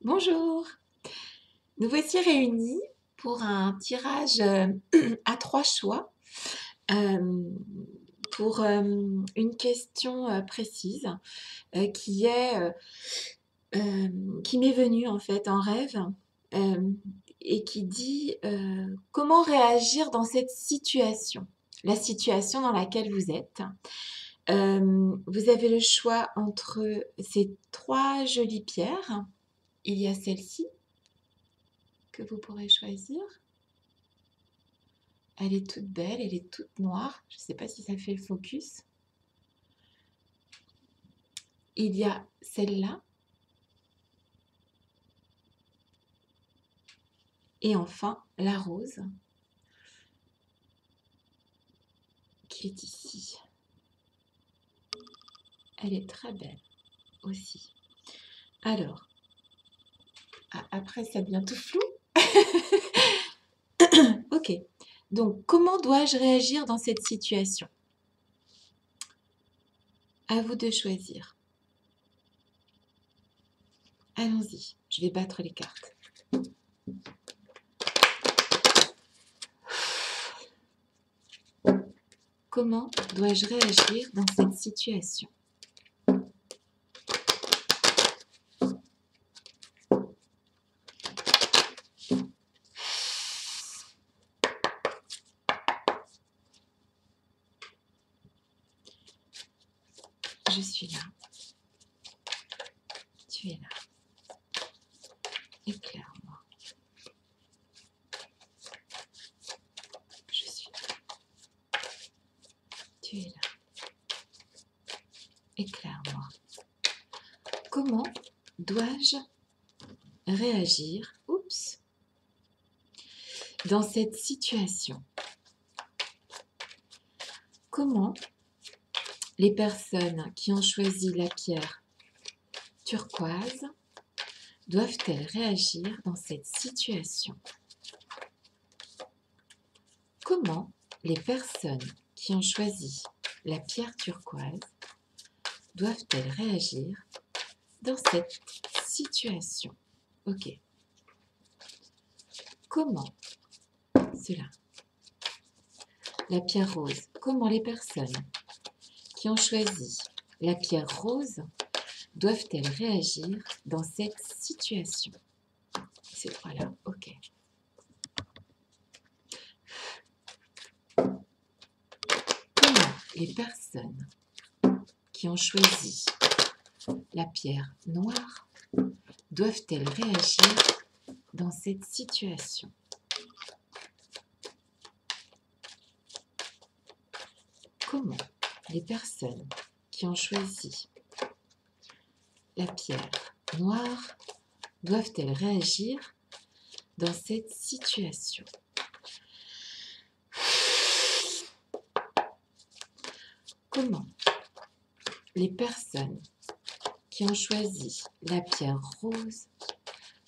Bonjour, nous voici réunis pour un tirage à 3 choix euh, pour une question précise qui est qui m'est venue en fait en rêve euh, et qui dit comment réagir dans cette situation, la situation dans laquelle vous êtes. Vous avez le choix entre ces 3 jolies pierres. Il y a celle-ci que vous pourrez choisir. Elle est toute belle, elle est toute noire. Je ne sais pas si ça fait le focus. Il y a celle-là. Et enfin, la rose qui est ici. Elle est très belle aussi. Alors, après ça devient tout flou. Ok. Donc, comment dois-je réagir dans cette situation? À vous de choisir. Allons-y, je vais battre les cartes. Comment dois-je réagir dans cette situation? Je suis là. Tu es là. Éclaire-moi. Je suis là. Tu es là. Éclaire-moi. Comment dois-je réagir, dans cette situation? Comment les personnes qui ont choisi la pierre turquoise doivent-elles réagir dans cette situation? Comment les personnes qui ont choisi la pierre turquoise doivent-elles réagir dans cette situation? Ok. Comment cela? La pierre rose. Comment les personnes qui ont choisi la pierre rose doivent-elles réagir dans cette situation? Ces trois-là, ok. Comment les personnes qui ont choisi la pierre noire doivent-elles réagir dans cette situation? Comment les personnes qui ont choisi la pierre noire doivent-elles réagir dans cette situation? Comment les personnes qui ont choisi la pierre rose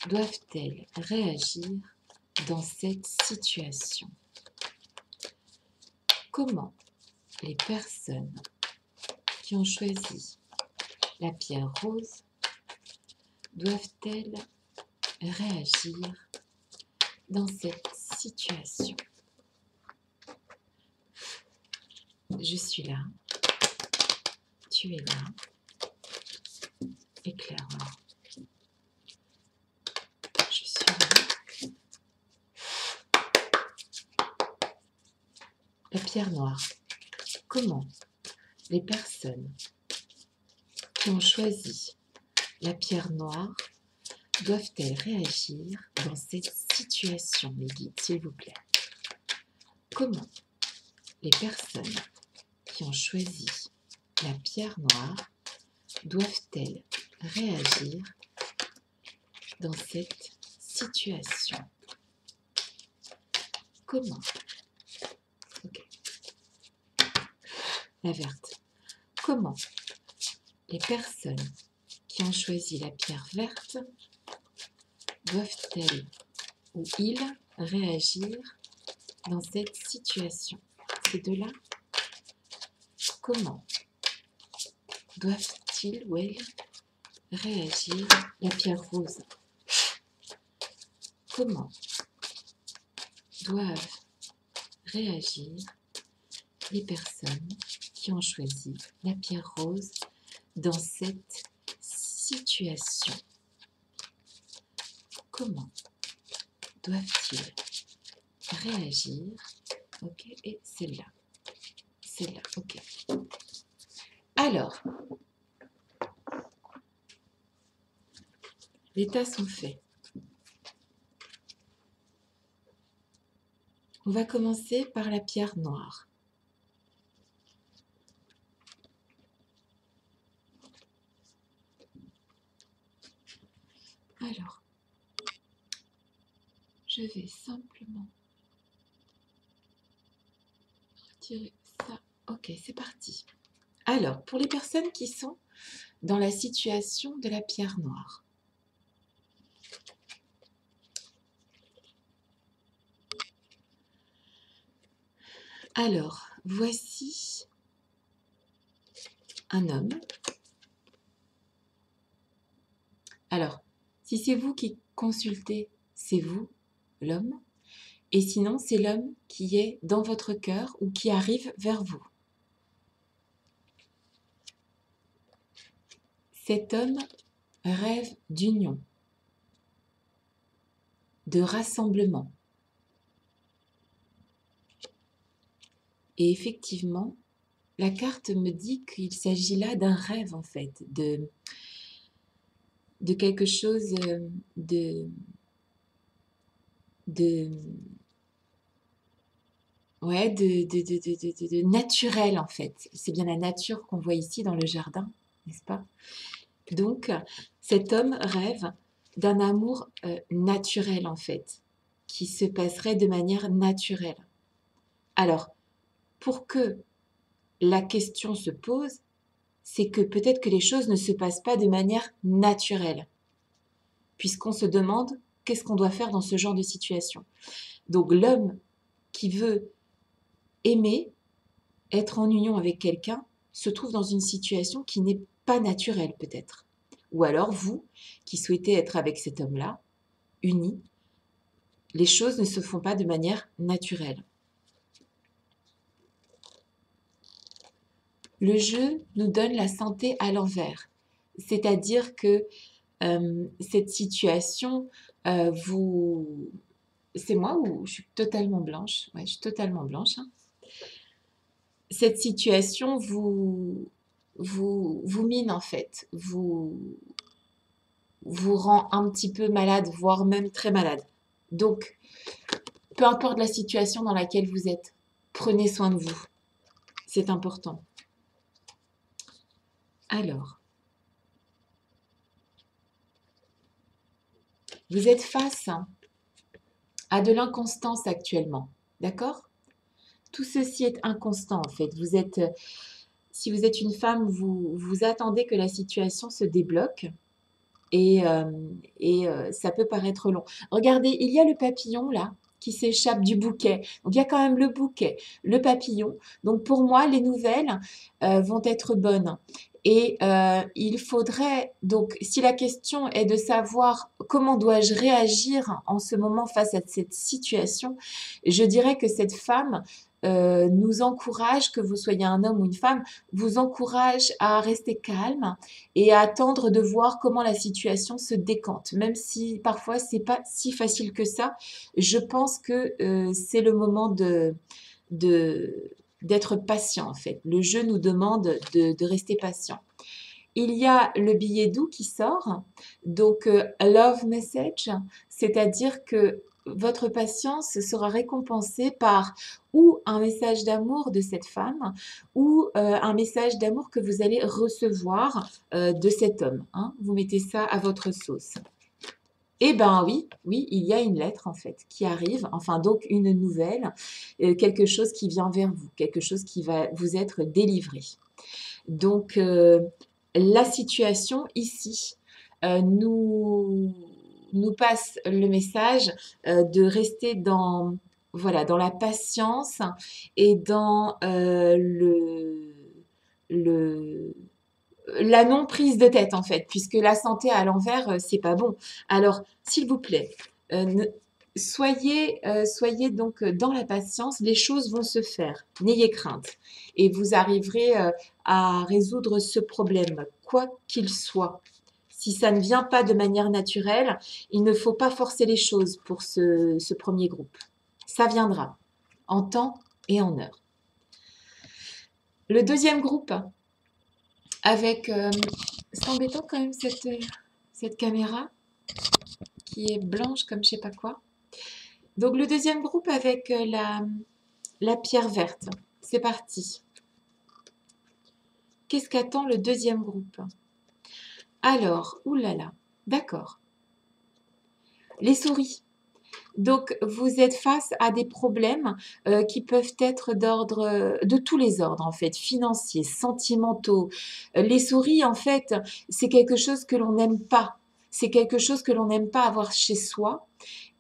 doivent-elles réagir dans cette situation? Comment les personnes qui ont choisi la pierre rose doivent-elles réagir dans cette situation? Je suis là, tu es là, éclaire-moi. Je suis là. La pierre noire. Comment les personnes qui ont choisi la pierre noire doivent-elles réagir dans cette situation, les guides, s'il vous plaît? Comment les personnes qui ont choisi la pierre noire doivent-elles réagir dans cette situation? Comment? Ok. La verte. Comment les personnes qui ont choisi la pierre verte doivent-elles ou ils réagir dans cette situation? Ces deux-là, comment doivent-ils ou elles réagir? La pierre rose. comment doivent réagir les personnes qui ont choisi la pierre rose dans cette situation? Comment doivent-ils réagir? Ok, et celle-là. Celle-là, ok. Alors, les tas sont faits. On va commencer par la pierre noire. Alors, je vais simplement retirer ça. Ok, c'est parti. Alors, pour les personnes qui sont dans la situation de la pierre noire, alors, voici un homme. Alors, si c'est vous qui consultez, c'est vous, l'homme. Et sinon, c'est l'homme qui est dans votre cœur ou qui arrive vers vous. Cet homme rêve d'union, de rassemblement. Et effectivement, la carte me dit qu'il s'agit là d'un rêve en fait, de quelque chose de ouais, de naturel en fait. C'est bien la nature qu'on voit ici dans le jardin, n'est-ce pas? Donc, cet homme rêve d'un amour naturel en fait, qui se passerait de manière naturelle. Alors, pour que la question se pose, c'est que peut-être que les choses ne se passent pas de manière naturelle, puisqu'on se demande qu'est-ce qu'on doit faire dans ce genre de situation. Donc l'homme qui veut aimer, être en union avec quelqu'un, se trouve dans une situation qui n'est pas naturelle peut-être. Ou alors vous, qui souhaitez être avec cet homme-là, unis, les choses ne se font pas de manière naturelle. Le jeu nous donne la santé à l'envers, c'est-à-dire que cette situation, vous... C'est moi ou je suis totalement blanche? Ouais, je suis totalement blanche. Hein. Cette situation vous mine en fait, vous rend un petit peu malade, voire même très malade. Donc, peu importe la situation dans laquelle vous êtes, prenez soin de vous. C'est important. Alors, vous êtes face à de l'inconstance actuellement, d'accord? Tout ceci est inconstant en fait. Si vous êtes une femme, vous attendez que la situation se débloque et ça peut paraître long. Regardez, il y a le papillon là qui s'échappe du bouquet. Donc il y a quand même le bouquet, le papillon. Donc pour moi, les nouvelles vont être bonnes. Et il faudrait, donc si la question est de savoir comment dois-je réagir en ce moment face à cette situation, je dirais que cette femme nous encourage, que vous soyez un homme ou une femme, vous encourage à rester calme et à attendre de voir comment la situation se décante. Même si parfois c'est pas si facile que ça, je pense que c'est le moment d'être patient en fait. Le jeu nous demande de rester patient. Il y a le billet doux qui sort, donc love message, c'est-à-dire que votre patience sera récompensée par ou un message d'amour de cette femme ou un message d'amour que vous allez recevoir de cet homme. Hein. Vous mettez ça à votre sauce. Eh ben oui, oui, il y a une lettre en fait qui arrive, enfin donc une nouvelle, quelque chose qui vient vers vous, quelque chose qui va vous être délivré. Donc la situation ici nous passe le message de rester dans, voilà, dans la patience et dans la non prise de tête en fait, puisque la santé à l'envers, c'est pas bon. Alors, s'il vous plaît, soyez donc dans la patience, les choses vont se faire. N'ayez crainte. Et vous arriverez à résoudre ce problème, quoi qu'il soit. Si ça ne vient pas de manière naturelle, il ne faut pas forcer les choses pour ce premier groupe. Ça viendra en temps et en heure. Le deuxième groupe, avec... c'est embêtant quand même cette caméra qui est blanche comme je sais pas quoi. Donc le deuxième groupe avec la pierre verte. C'est parti. Qu'est-ce qu'attend le deuxième groupe? Alors, oulala, d'accord. Les souris. Donc, vous êtes face à des problèmes qui peuvent être d'ordre, de tous les ordres en fait, financiers, sentimentaux. Les souris, en fait, c'est quelque chose que l'on n'aime pas. C'est quelque chose que l'on n'aime pas avoir chez soi.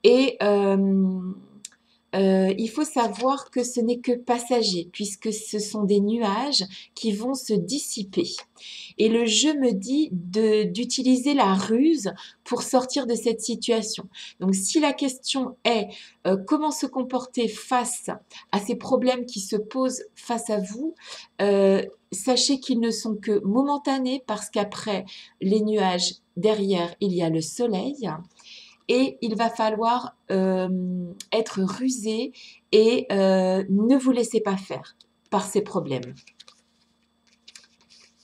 Et il faut savoir que ce n'est que passager, puisque ce sont des nuages qui vont se dissiper. Et le jeu me dit d'utiliser la ruse pour sortir de cette situation. Donc, si la question est comment se comporter face à ces problèmes qui se posent face à vous, sachez qu'ils ne sont que momentanés parce qu'après les nuages, derrière, il y a le soleil. Et il va falloir être rusé et ne vous laissez pas faire par ces problèmes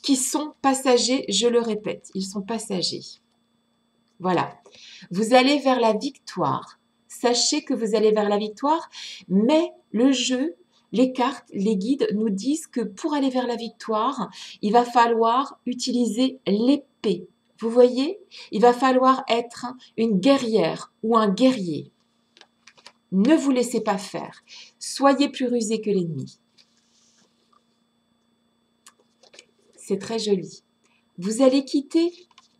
qui sont passagers, je le répète, ils sont passagers. Voilà. Vous allez vers la victoire. Sachez que vous allez vers la victoire, mais le jeu, les cartes, les guides nous disent que pour aller vers la victoire, il va falloir utiliser l'épée. Vous voyez, il va falloir être une guerrière ou un guerrier. Ne vous laissez pas faire. Soyez plus rusé que l'ennemi. C'est très joli. Vous allez quitter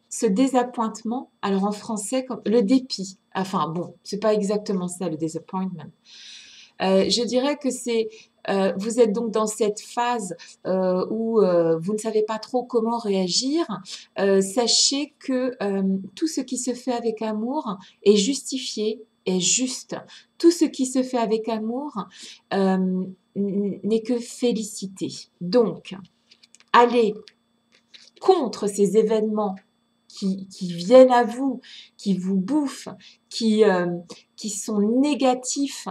ce désappointement, alors en français, comme le dépit. Enfin bon, c'est pas exactement ça le disappointment. Je dirais que c'est, vous êtes donc dans cette phase où vous ne savez pas trop comment réagir. Sachez que tout ce qui se fait avec amour est justifié, est juste. Tout ce qui se fait avec amour n'est que félicité. Donc, allez contre ces événements qui viennent à vous, qui vous bouffent, qui sont négatifs.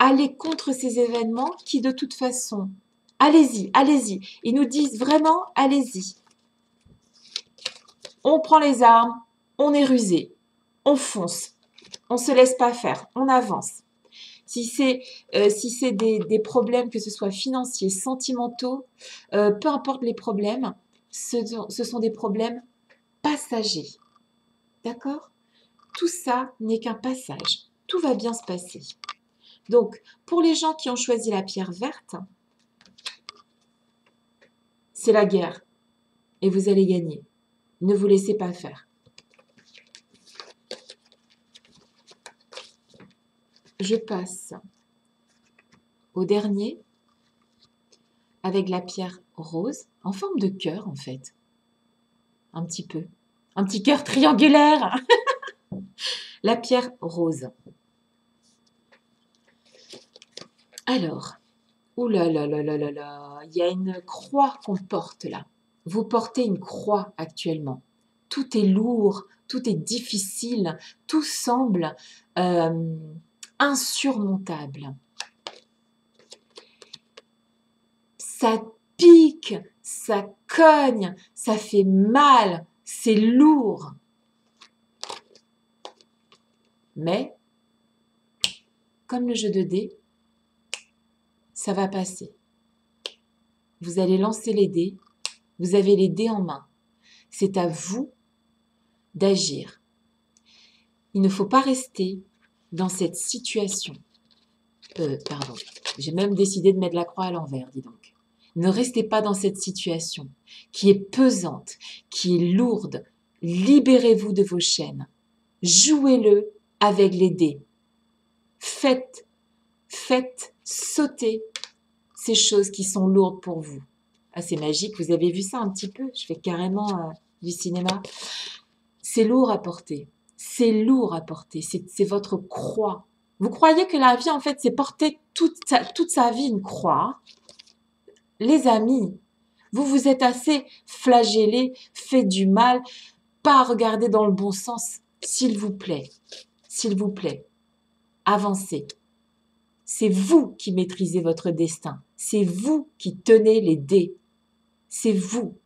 Allez contre ces événements qui, de toute façon, allez-y, allez-y. Ils nous disent vraiment, allez-y. On prend les armes, on est rusé, on fonce, on ne se laisse pas faire, on avance. Si c'est des problèmes, que ce soit financiers, sentimentaux, peu importe les problèmes, ce sont des problèmes passagers. D'accord? Tout ça n'est qu'un passage. Tout va bien se passer. Donc, pour les gens qui ont choisi la pierre verte, c'est la guerre. Et vous allez gagner. Ne vous laissez pas faire. Je passe au dernier avec la pierre rose, en forme de cœur en fait. Un petit peu. Un petit cœur triangulaire. La pierre rose. Alors, ouh là là là là là là, il y a une croix qu'on porte là. Vous portez une croix actuellement. Tout est lourd, tout est difficile, tout semble insurmontable. Ça pique, ça cogne, ça fait mal, c'est lourd. Mais, comme le jeu de dés, ça va passer. Vous allez lancer les dés, vous avez les dés en main. C'est à vous d'agir. Il ne faut pas rester dans cette situation. Pardon, j'ai même décidé de mettre la croix à l'envers, dis donc. Ne restez pas dans cette situation qui est pesante, qui est lourde. Libérez-vous de vos chaînes. Jouez-le avec les dés. Faites sauter ces choses qui sont lourdes pour vous. Ah, c'est magique, vous avez vu ça un petit peu? Je fais carrément du cinéma. C'est lourd à porter. C'est lourd à porter. C'est votre croix. Vous croyez que la vie, en fait, c'est porter toute sa vie une croix. Les amis, vous vous êtes assez flagellés, fait du mal, pas regarder dans le bon sens. S'il vous plaît, avancez. C'est vous qui maîtrisez votre destin. C'est vous qui tenez les dés. C'est vous.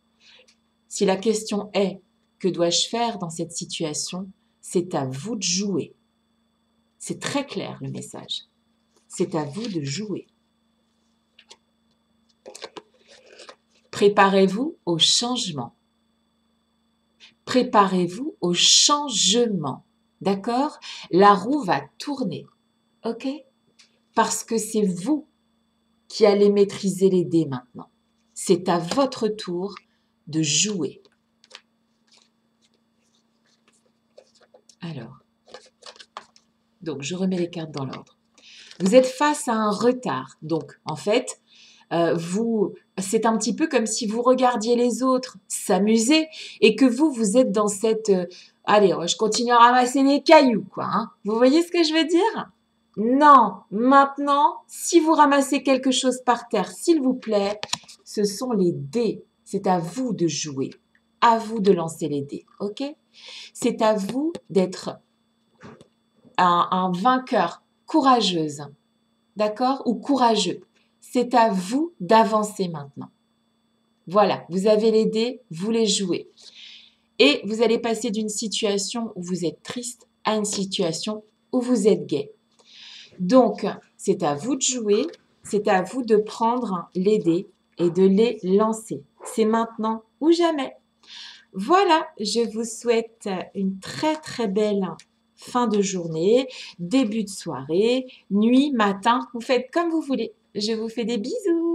Si la question est « Que dois-je faire dans cette situation ?» c'est à vous de jouer. C'est très clair le message. C'est à vous de jouer. Préparez-vous au changement. Préparez-vous au changement. D'accord? La roue va tourner. Ok? Parce que c'est vous qui allez maîtriser les dés maintenant. C'est à votre tour de jouer. Alors, donc je remets les cartes dans l'ordre. Vous êtes face à un retard. Donc, en fait, c'est un petit peu comme si vous regardiez les autres s'amuser et que vous êtes dans cette... allez, je continue à ramasser les cailloux, quoi. Hein. Vous voyez ce que je veux dire? Non, maintenant, si vous ramassez quelque chose par terre, s'il vous plaît, ce sont les dés. C'est à vous de jouer. À vous de lancer les dés, ok? C'est à vous d'être un vainqueur courageuse, d'accord? Ou courageux. C'est à vous d'avancer maintenant. Voilà, vous avez les dés, vous les jouez. Et vous allez passer d'une situation où vous êtes triste à une situation où vous êtes gai. Donc, c'est à vous de jouer, c'est à vous de prendre les dés et de les lancer. C'est maintenant ou jamais. Voilà, je vous souhaite une très très belle fin de journée, début de soirée, nuit, matin. Vous faites comme vous voulez. Je vous fais des bisous.